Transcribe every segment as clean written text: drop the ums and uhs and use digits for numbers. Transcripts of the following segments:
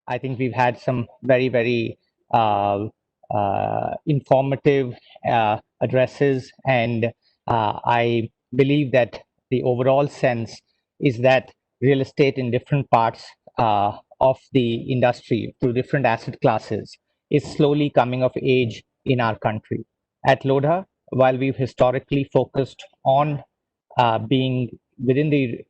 I think we've had some very uh, informative addresses, and I believe that the overall sense is that real estate in different parts of the industry through different asset classes is slowly coming of age in our country. At Lodha, while we've historically focused on being within the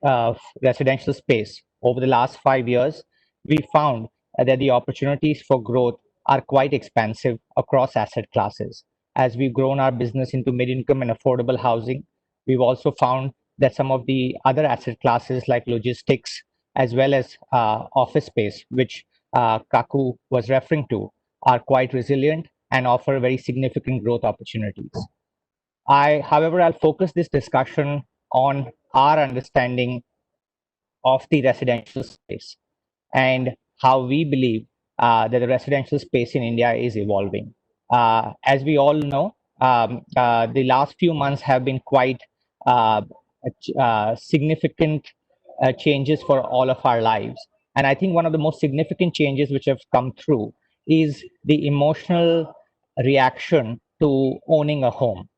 residential space over the last 5 years, we found that the opportunities for growth are quite expansive across asset classes. As we've grown our business into mid-income and affordable housing, we've also found that some of the other asset classes like logistics as well as office space, which Kaku was referring to, are quite resilient and offer very significant growth opportunities. However, I'll focus this discussion on our understanding of the residential space and how we believe that the residential space in India is evolving. As we all know, the last few months have been quite uh, significant changes for all of our lives. And I think one of the most significant changes which have come through is the emotional reaction to owning a home.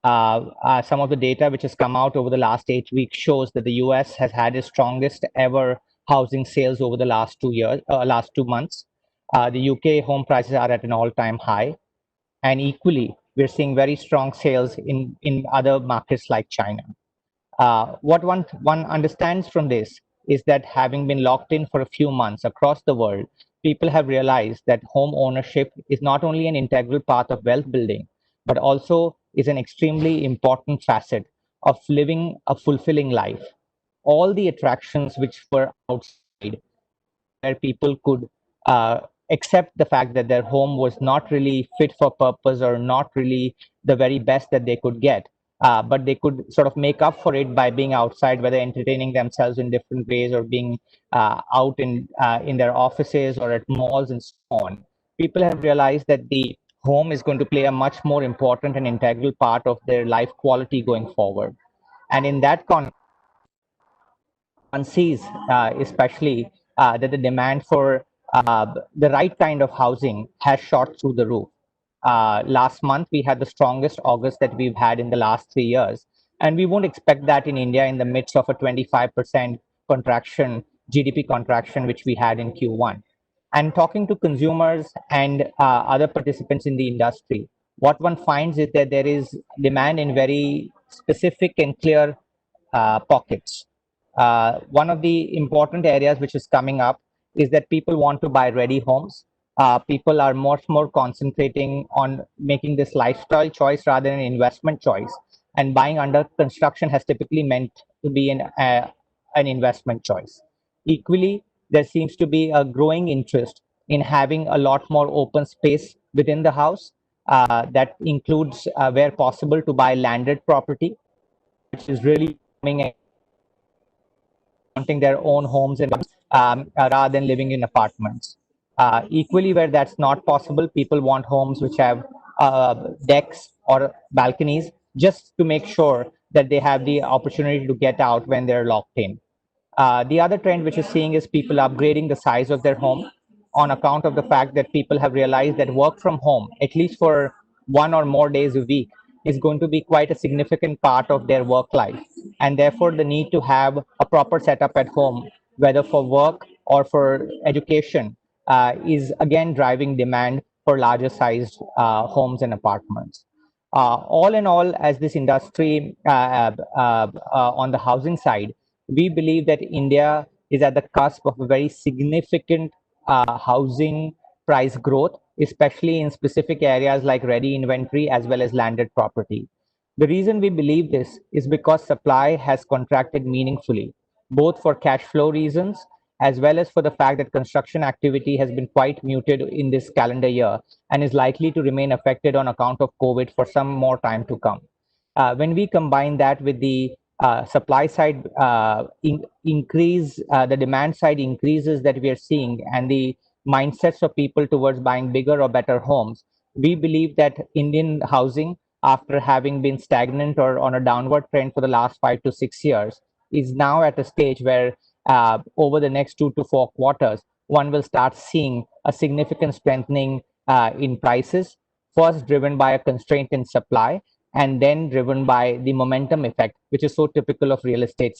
Some of the data which has come out over the last 8 weeks shows that the US has had its strongest ever housing sales over the last 2 months. The UK home prices are at an all-time high, and equally, we're seeing very strong sales in other markets like China. What one understands from this is that having been locked in for a few months across the world, people have realized that home ownership is not only an integral part of wealth building, but also is an extremely important facet of living a fulfilling life. All the attractions which were outside, where people could uh, accept the fact that their home was not really fit for purpose or not really the very best that they could get. But they could sort of make up for it by being outside, whether entertaining themselves in different ways or being out in their offices or at malls and so on. People have realized that the home is going to play a much more important and integral part of their life quality going forward. And in that context, one sees, especially, that the demand for the right kind of housing has shot through the roof. Last month, we had the strongest August that we've had in the last 3 years. And we won't expect that in India in the midst of a 25% contraction, GDP contraction, which we had in Q1. And talking to consumers and other participants in the industry, what one finds is that there is demand in very specific and clear pockets. One of the important areas which is coming up is that people want to buy ready homes. People are much more concentrating on making this lifestyle choice rather than an investment choice. And buying under construction has typically meant to be an investment choice. Equally, there seems to be a growing interest in having a lot more open space within the house. That includes, where possible, to buy landed property, which is really becoming wanting their own homes and rather than living in apartments. Equally, where that's not possible, people want homes which have decks or balconies just to make sure that they have the opportunity to get out when they're locked in. The other trend which is seeing is people upgrading the size of their home on account of the fact that people have realized that work from home, at least for 1 or more days a week, is going to be quite a significant part of their work life. And therefore, the need to have a proper setup at home, whether for work or for education, is again driving demand for larger sized homes and apartments. All in all, as this industry on the housing side, we believe that India is at the cusp of a very significant housing price growth, especially in specific areas like ready inventory as well as landed property. The reason we believe this is because supply has contracted meaningfully, both for cash flow reasons as well as for the fact that construction activity has been quite muted in this calendar year and is likely to remain affected on account of COVID for some more time to come. When we combine that with the supply side increase, the demand side increases that we are seeing, and the mindsets of people towards buying bigger or better homes, we believe that Indian housing, after having been stagnant or on a downward trend for the last 5 to 6 years, is now at a stage where over the next 2 to 4 quarters, one will start seeing a significant strengthening in prices, first driven by a constraint in supply, and then driven by the momentum effect, which is so typical of real estate.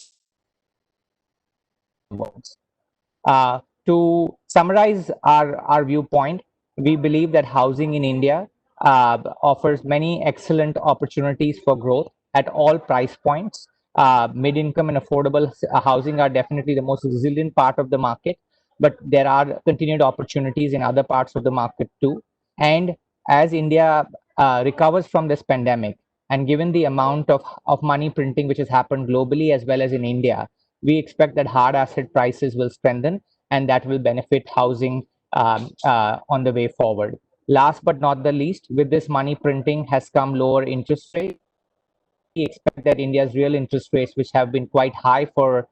Uh, to summarize our viewpoint, we believe that housing in India offers many excellent opportunities for growth at all price points. Mid-income and affordable housing are definitely the most resilient part of the market, but there are continued opportunities in other parts of the market too. And as India recovers from this pandemic, and given the amount of money printing which has happened globally as well as in India, we expect that hard asset prices will strengthen, and that will benefit housing on the way forward. Last but not the least, with this money printing has come lower interest rates. We expect that India's real interest rates, which have been quite high for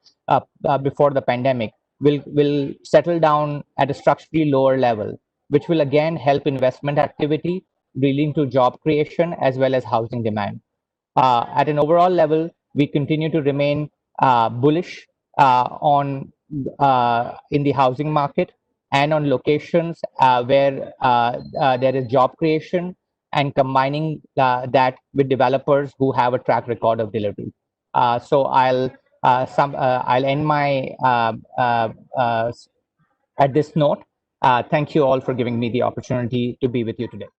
before the pandemic, will settle down at a structurally lower level, which will again help investment activity, leading to job creation as well as housing demand. At an overall level, we continue to remain bullish on in the housing market and on locations where there is job creation, and combining that with developers who have a track record of delivery. So I'll end my at this note. Thank you all for giving me the opportunity to be with you today.